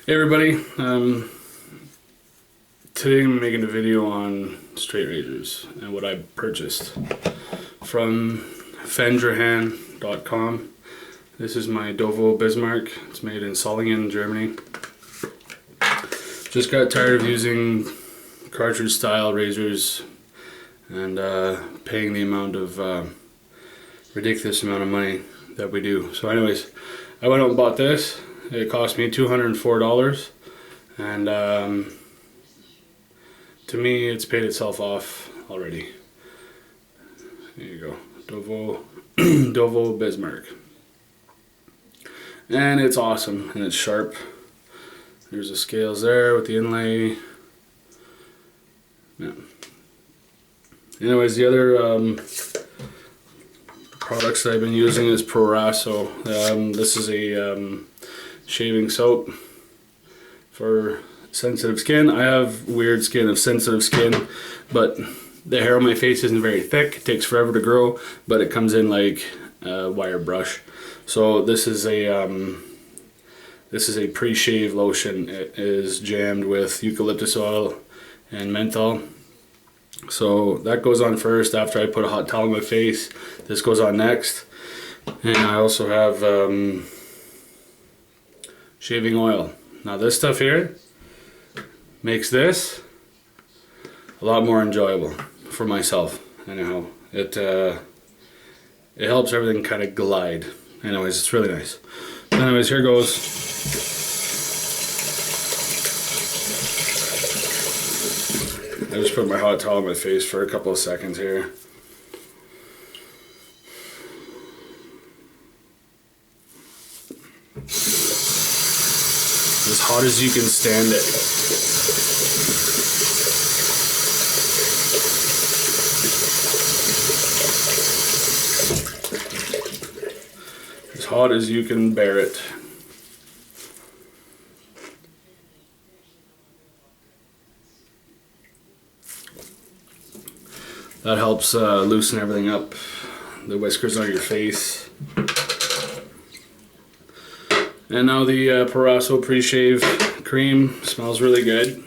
Hey everybody, today I'm making a video on straight razors and what I purchased from fendrahan.com. This is my Dovo Bismarck. It's made in Solingen, Germany. Just got tired of using cartridge style razors and paying the amount of ridiculous amount of money that we do. So anyways, I went out and bought this. It cost me $204, and to me it's paid itself off already. There you go, Dovo Bismarck. And it's awesome, and it's sharp. There's the scales there with the inlay. Yeah. Anyways, the other products that I've been using is Proraso. This is a shaving soap for sensitive skin. I have weird skin of sensitive skin, but the hair on my face isn't very thick. It takes forever to grow, but it comes in like a wire brush. So this is a pre-shave lotion. It is jammed with eucalyptus oil and menthol. So that goes on first after I put a hot towel on my face. This goes on next. And I also have shaving oil. Now this stuff here makes this a lot more enjoyable for myself. Anyhow, it helps everything kind of glide. Anyways, it's really nice. Anyways, here goes. I just put my hot towel on my face for a couple of seconds here. As hot as you can stand it. As hot as you can bear it. That helps loosen everything up, the whiskers on your face. And now the Proraso pre-shave cream smells really good.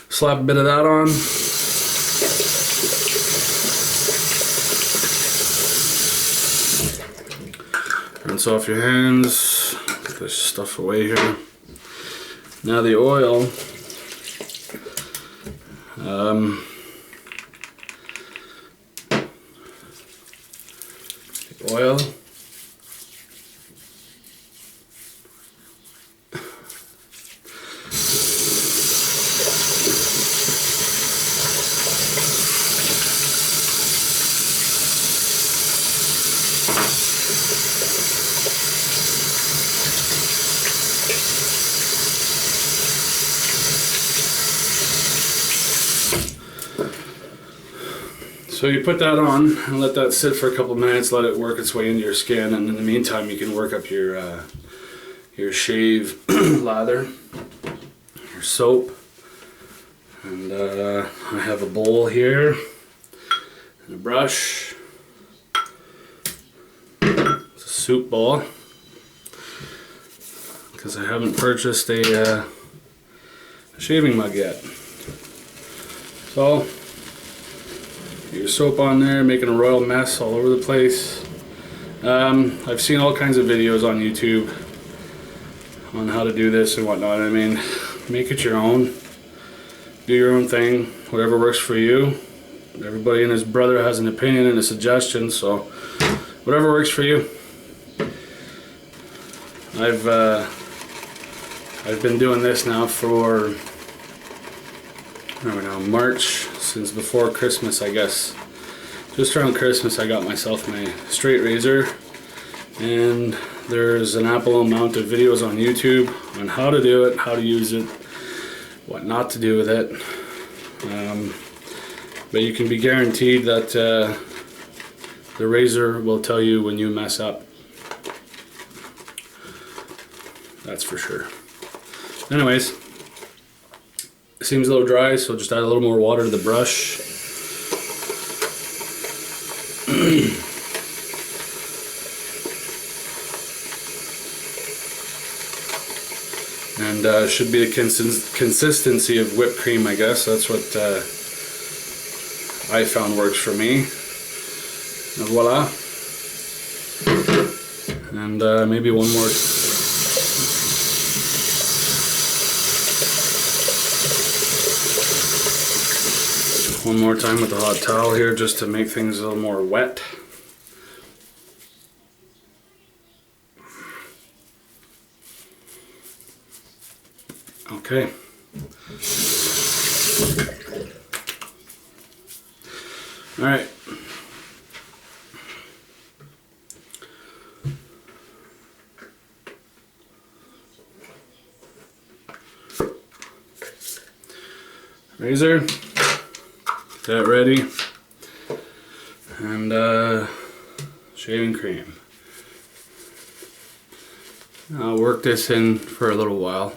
Slap a bit of that on. Rinse off your hands. Get this stuff away here. Now the oil. Oil. So you put that on and let that sit for a couple minutes, let it work its way into your skin, and in the meantime you can work up your shave lather, your soap. And I have a bowl here and a brush. It's a soup bowl because I haven't purchased a shaving mug yet. So your soap on there, making a royal mess all over the place. I've seen all kinds of videos on YouTube on how to do this and whatnot. I mean, make it your own. Do your own thing, whatever works for you. Everybody and his brother has an opinion and a suggestion, so whatever works for you. I've been doing this now for, I don't know, March, since before Christmas, I guess. Just around Christmas I got myself my straight razor, and there's an ample amount of videos on YouTube on how to do it, how to use it, what not to do with it. But you can be guaranteed that the razor will tell you when you mess up. That's for sure. Anyways, it seems a little dry, so just add a little more water to the brush. and should be the consistency of whipped cream, I guess. That's what I found works for me. And voila. And maybe one more. One more time with the hot towel here, just to make things a little more wet. Okay. All right. Razor, get that ready, and shaving cream. I'll work this in for a little while.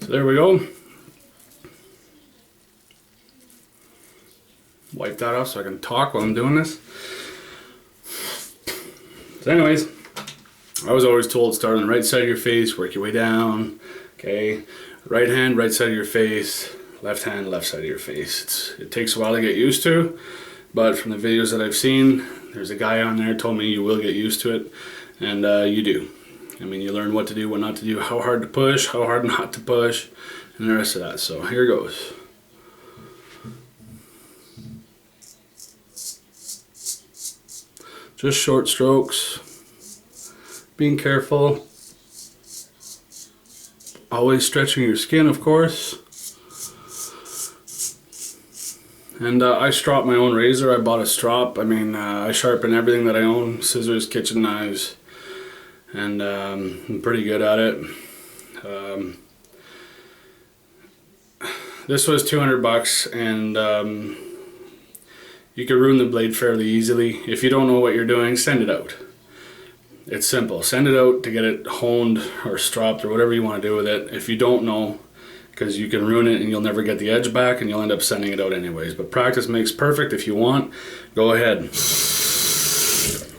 So there we go. Wipe that off so I can talk while I'm doing this. So anyways, I was always told start on the right side of your face, work your way down. Okay, right hand, right side of your face, left hand, left side of your face. It takes a while to get used to, but from the videos that I've seen, there's a guy on there told me you will get used to it, and you do. I mean, you learn what to do, what not to do, how hard to push, how hard not to push, and the rest of that. So here goes. Just short strokes, being careful, always stretching your skin, of course. And I strop my own razor. I bought a strop. I mean, I sharpen everything that I own, scissors, kitchen knives. And I'm pretty good at it. This was 200 bucks, and you could ruin the blade fairly easily. If you don't know what you're doing, send it out. It's simple. Send it out to get it honed or stropped or whatever you want to do with it. If you don't know, because you can ruin it and you'll never get the edge back, and you'll end up sending it out anyways. But practice makes perfect. If you want, go ahead.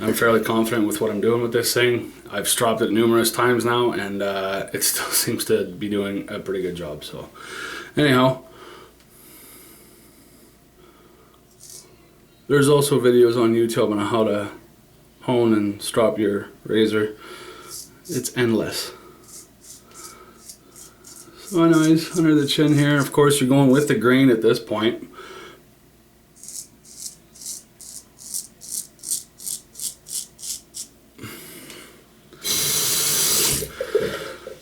I'm fairly confident with what I'm doing with this thing. I've stropped it numerous times now, and it still seems to be doing a pretty good job. So anyhow, there's also videos on YouTube on how to hone and strop your razor. It's endless. So anyways, under the chin here, of course you're going with the grain at this point.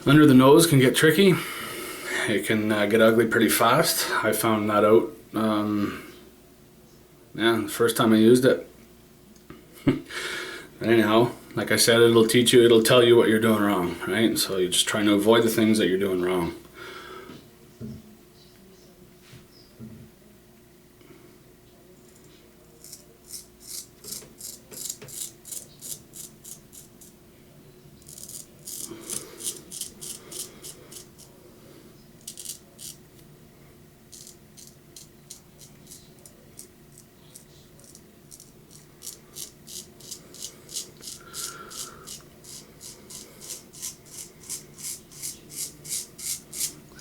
Under the nose can get tricky. It can get ugly pretty fast. I found that out yeah, the first time I used it. But anyhow, like I said, it'll teach you, it'll tell you what you're doing wrong, right? So you're just trying to avoid the things that you're doing wrong.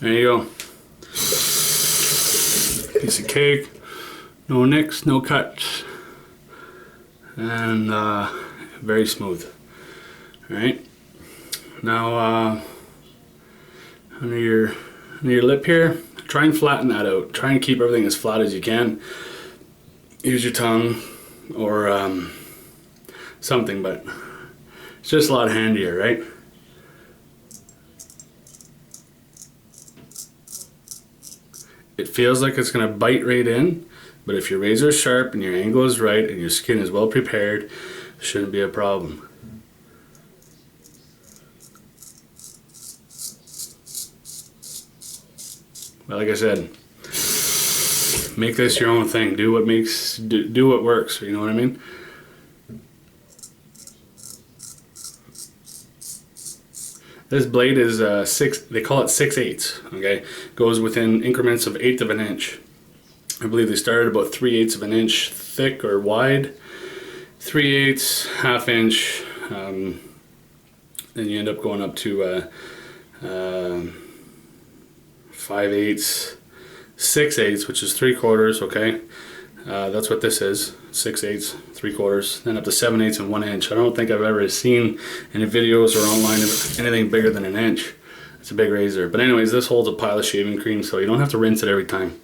There you go. Piece of cake, no nicks, no cuts, and very smooth. All right. Now under your lip here, try and flatten that out. Try and keep everything as flat as you can. Use your tongue or something, but it's just a lot handier, right? It feels like it's going to bite right in, but if your razor is sharp and your angle is right and your skin is well prepared, it shouldn't be a problem. But like I said, make this your own thing. Do what do what works. You know what I mean? This blade is they call it 6/8. Okay, goes within increments of 1/8 of an inch. I believe they started about 3/8 of an inch thick or wide, 3/8, ½ inch, then you end up going up to 5/8, 6/8, which is 3/4. Okay, that's what this is, 6/8, 3/4, then up to 7/8 and 1 inch. I don't think I've ever seen any videos or online anything bigger than an inch. It's a big razor. But anyways, this holds a pile of shaving cream, so you don't have to rinse it every time.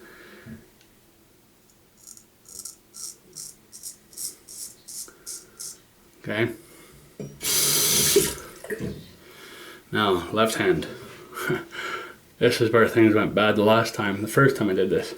Okay. Now, left hand. This is where things went bad the first time I did this.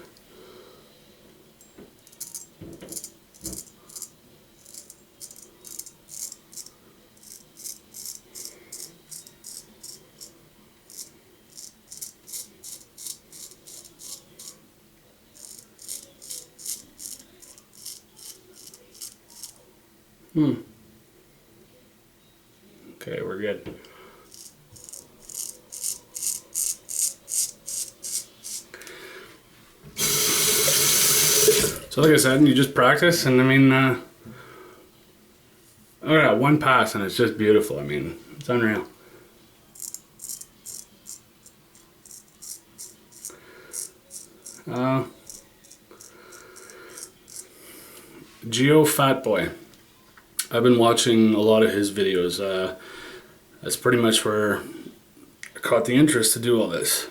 Okay, we're good. So like I said, you just practice, and I mean, oh yeah, one pass and it's just beautiful. I mean, it's unreal. Geo Fatboy. I've been watching a lot of his videos. That's pretty much where I caught the interest to do all this.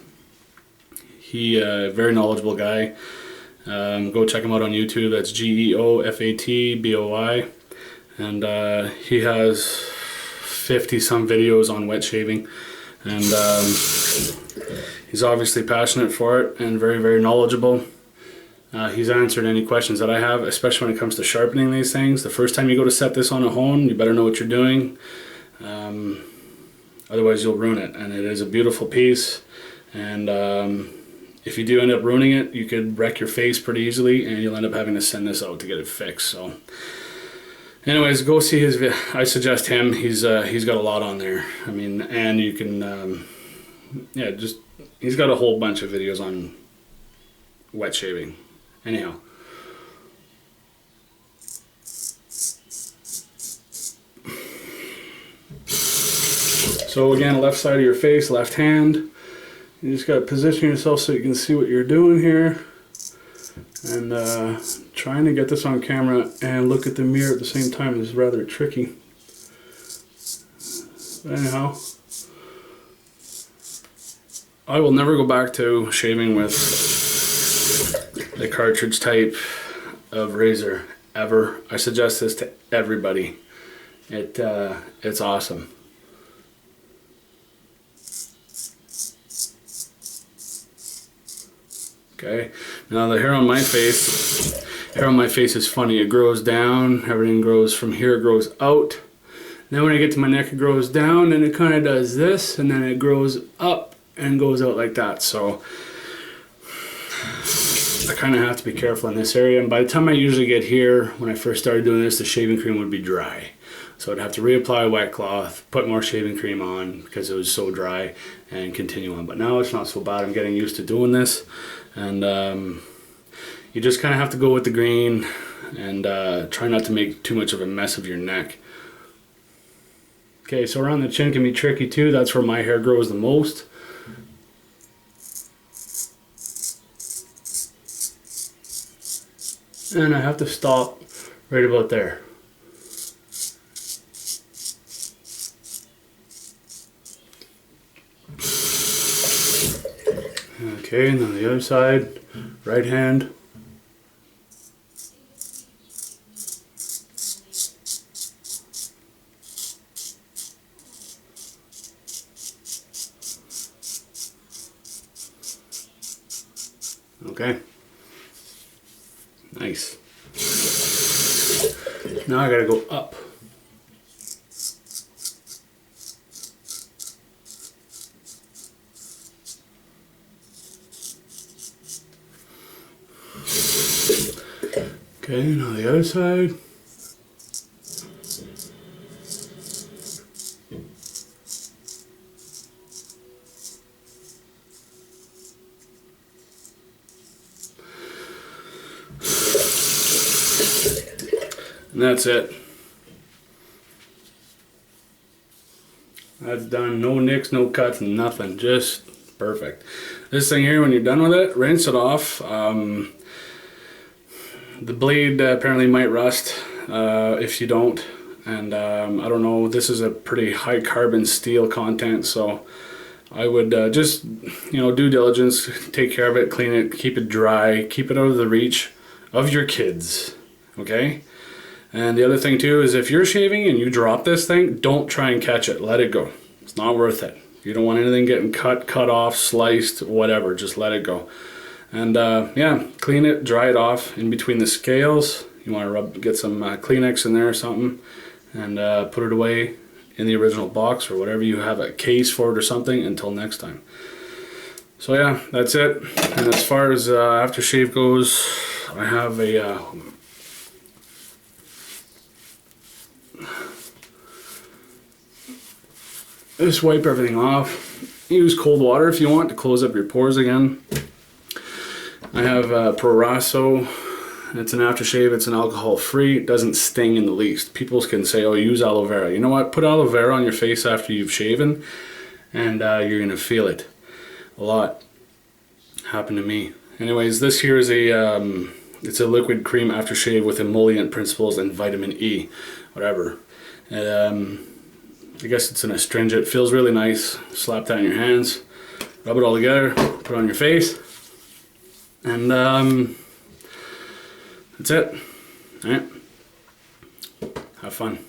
He very knowledgeable guy. Go check him out on YouTube. That's GeoFatboy, and he has 50 some videos on wet shaving, and he's obviously passionate for it and very, very knowledgeable. He's answered any questions that I have, especially when it comes to sharpening these things. The first time you go to set this on a hone, you better know what you're doing, otherwise you'll ruin it. And it is a beautiful piece, and if you do end up ruining it, you could wreck your face pretty easily, and you'll end up having to send this out to get it fixed. So anyways, go see his I suggest him. He's got a lot on there. I mean, and you can yeah, just he's got a whole bunch of videos on wet shaving. Anyhow, so again, left side of your face, left hand. You just got to position yourself so you can see what you're doing here, and trying to get this on camera and look at the mirror at the same time is rather tricky. But anyhow, I will never go back to shaving with the cartridge type of razor ever. I suggest this to everybody. It's awesome. Okay, now the hair on my face is funny. It grows down, everything grows from here, it grows out. Then when I get to my neck, it grows down, and it kind of does this, and then it grows up and goes out like that. So I kind of have to be careful in this area. And by the time I usually get here, when I first started doing this, the shaving cream would be dry. So I'd have to reapply wet cloth, put more shaving cream on because it was so dry, and continue on. But now it's not so bad. I'm getting used to doing this. And you just kind of have to go with the green and try not to make too much of a mess of your neck. Okay, so around the chin can be tricky too. That's where my hair grows the most. And I have to stop right about there. Okay, and then the other side, right hand. Okay. Nice. Now I gotta go up. Okay, now the other side. And that's it. That's done. No nicks, no cuts, nothing. Just perfect. This thing here, when you're done with it, rinse it off. The blade apparently might rust if you don't. And I don't know, this is a pretty high carbon steel content, so I would just, you know, due diligence, take care of it, clean it, keep it dry, keep it out of the reach of your kids, okay? And the other thing too is if you're shaving and you drop this thing, don't try and catch it. Let it go. It's not worth it. You don't want anything getting cut off, sliced, whatever. Just let it go. And yeah, clean it, dry it off in between the scales. You want to get some Kleenex in there or something, and put it away in the original box or whatever you have, a case for it or something, until next time. So yeah, that's it. And as far as aftershave goes, I have a just wipe everything off. Use cold water if you want to close up your pores again. I have Proraso. It's an aftershave. It's an alcohol free. It doesn't sting in the least. People can say, oh, use aloe vera. You know what? Put aloe vera on your face after you've shaven, and you're gonna feel it a lot. Happened to me. Anyways, this here is a it's a liquid cream aftershave with emollient principles and vitamin E, whatever. I guess it's an astringent. Feels really nice. Slap that in your hands, rub it all together, put it on your face, and that's it. All right. Have fun.